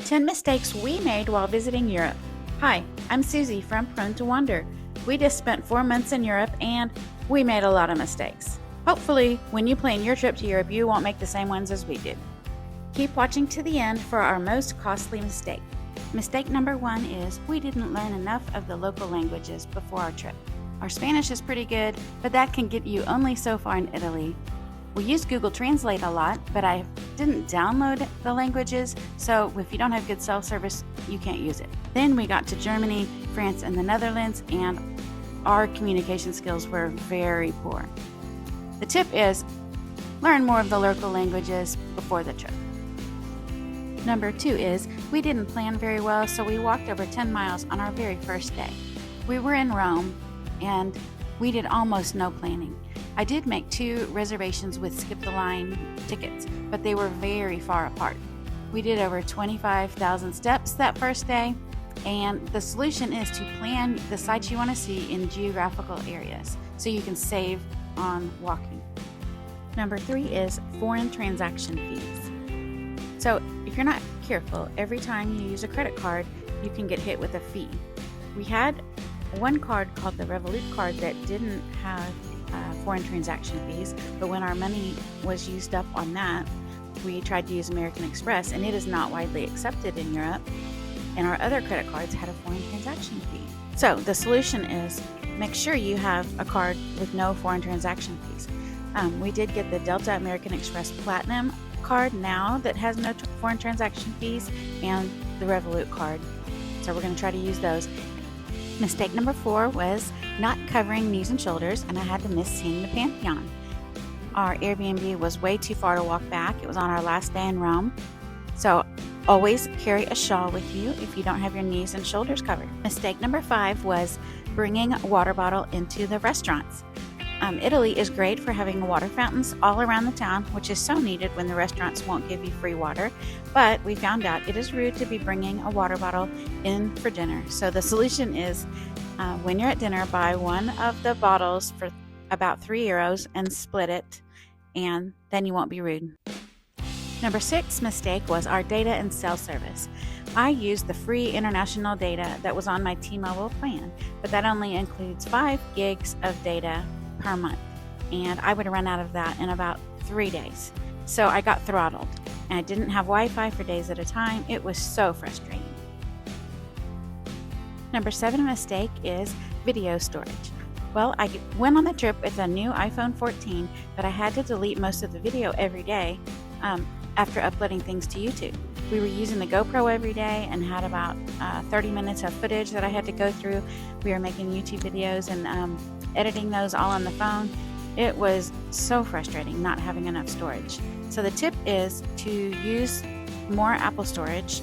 10 mistakes we made while visiting Europe. Hi, I'm Susie from Prone to Wander. We just spent 4 months in Europe and we made a lot of mistakes. Hopefully, when you plan your trip to Europe, you won't make the same ones as we did. Keep watching to the end for our most costly mistake. Mistake number 1 is we didn't learn enough of the local languages before our trip. Our Spanish is pretty good, but that can get you only so far in Italy. We use Google Translate a lot, but I didn't download the languages, so if you don't have good self-service, you can't use it. Then we got to Germany, France, and the Netherlands, and our communication skills were very poor. The tip is learn more of the local languages before the trip. Number 2 is we didn't plan very well, so we walked over 10 miles on our very first day. We were in Rome, and we did almost no planning. I did make 2 reservations with skip the line tickets, but they were very far apart. We did over 25,000 steps that first day, and the solution is to plan the sites you want to see in geographical areas so you can save on walking. Number 3 is foreign transaction fees. So if you're not careful, every time you use a credit card, you can get hit with a fee. We had one card called the Revolut card that didn't have foreign transaction fees, but when our money was used up on that, we tried to use American Express, and it is not widely accepted in Europe, and our other credit cards had a foreign transaction fee. So the solution is make sure you have a card with no foreign transaction fees. We did get the Delta American Express Platinum card now that has no foreign transaction fees, and the Revolut card, so we're going to try to use those. Mistake number 4 was not covering knees and shoulders, and I had to miss seeing the Pantheon. Our Airbnb was way too far to walk back. It was on our last day in Rome. So always carry a shawl with you if you don't have your knees and shoulders covered. Mistake number 5 was bringing a water bottle into the restaurants. Italy is great for having water fountains all around the town, which is so needed when the restaurants won't give you free water. But we found out it is rude to be bringing a water bottle in for dinner. So the solution is when you're at dinner, buy one of the bottles for about €3 and split it, and then you won't be rude. Number 6 mistake was our data and cell service. I used the free international data that was on my T-Mobile plan, but that only includes 5 gigs of data per month, and I would run out of that in about 3 days. So I got throttled, and I didn't have Wi-Fi for days at a time. It was so frustrating. Number 7 mistake is video storage. Well, I went on the trip with a new iPhone 14, but I had to delete most of the video every day after uploading things to YouTube. We were using the GoPro every day and had about 30 minutes of footage that I had to go through. We were making YouTube videos and editing those all on the phone. It was so frustrating not having enough storage. So the tip is to use more Apple storage,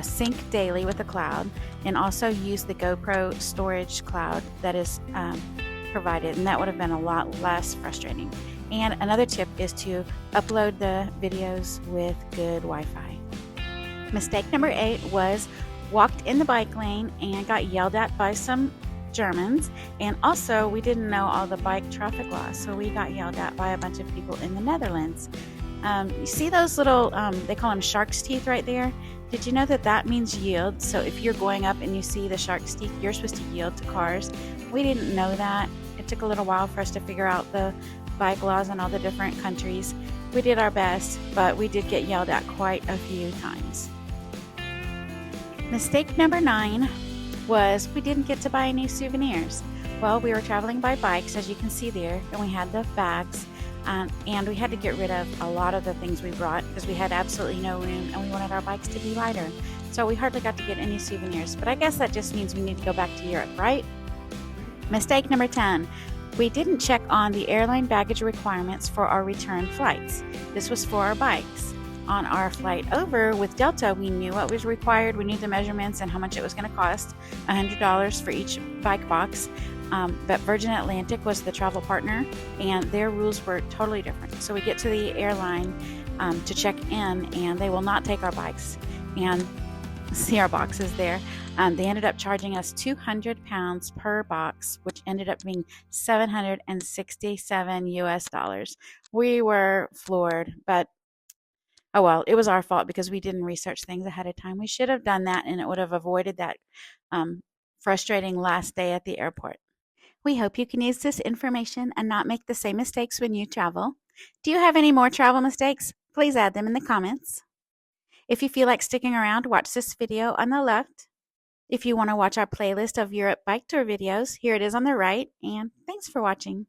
sync daily with the cloud, and also use the GoPro storage cloud that is provided, and that would have been a lot less frustrating. And another tip is to upload the videos with good Wi-Fi. Mistake number 8 was walked in the bike lane and got yelled at by some Germans, and also we didn't know all the bike traffic laws, so we got yelled at by a bunch of people in the Netherlands. You see those little, they call them shark's teeth right there? Did you know that that means yield? So if you're going up and you see the shark's teeth, you're supposed to yield to cars. We didn't know that. It took a little while for us to figure out the bike laws in all the different countries. We did our best, but we did get yelled at quite a few times. Mistake number 9 was we didn't get to buy any souvenirs. Well, we were traveling by bikes, as you can see there, and we had the bags, and we had to get rid of a lot of the things we brought because we had absolutely no room, and we wanted our bikes to be lighter. So we hardly got to get any souvenirs, but I guess that just means we need to go back to Europe, right? Mistake number 10. We didn't check on the airline baggage requirements for our return flights. This was for our bikes. On our flight over with Delta, we knew what was required. We knew the measurements and how much it was going to cost, $100 for each bike box. But Virgin Atlantic was the travel partner, and their rules were totally different. So we get to the airline to check in, and they will not take our bikes. And see our boxes there. They ended up charging us £200 per box, which ended up being $767 US. We were floored, but Oh well, it was our fault because we didn't research things ahead of time. We should have done that and it would have avoided that um, frustrating last day at the airport. We hope you can use this information and not make the same mistakes when you travel. Do you have any more travel mistakes? Please add them in the comments. If you feel like sticking around, watch this video on the left. If you want to watch our playlist of Europe bike tour videos, here it is on the right. And thanks for watching.